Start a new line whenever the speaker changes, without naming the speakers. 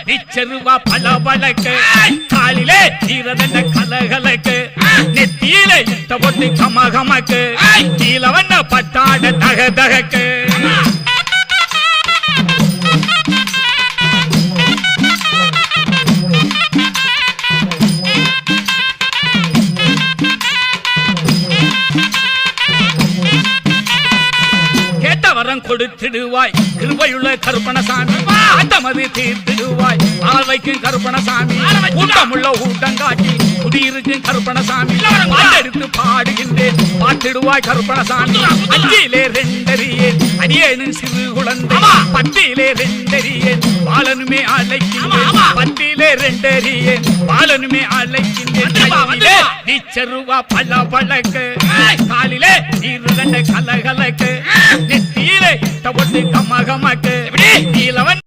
நிச்சருவா பல வழக்கு காலிலே ஈரதண்ட கலகலக்கு நெத்தியில இட்ட பொட்டு கமகமக்கு கீழவண்ண பட்டாட தக தகக்கு வரம் கொடுத்திடுவாய் கிருபையுள்ள கருப்பணசாமி ஆட்டமது தீர்த்திடுவாய் ஆழ்வைக்கும் கருப்பணசாமி கூட்டமுள்ள ஊட்டங்காட்டி குடியிருக்கும் கருப்பணசாமி பாட்டெடுத்து பாடுகின்றேன் பாட்டிடுவாய் கருப்பணசாமி அஞ்சிலே ரெண்டறியேன் அடியேனும் சிறு குழந்தை பட்டியிலே ரெண்டறியேன் பாலனுமே அழைக்கின்றேன் பட்டியிலே ரெண்டறியேன் பாலனுமே அழைக்கின்றேன் நீச்சருவா பல பழக்கு காலிலே ஈரதண்ட கலகலக்கு நெத்தியிலே கமகமக்கு நீலவன்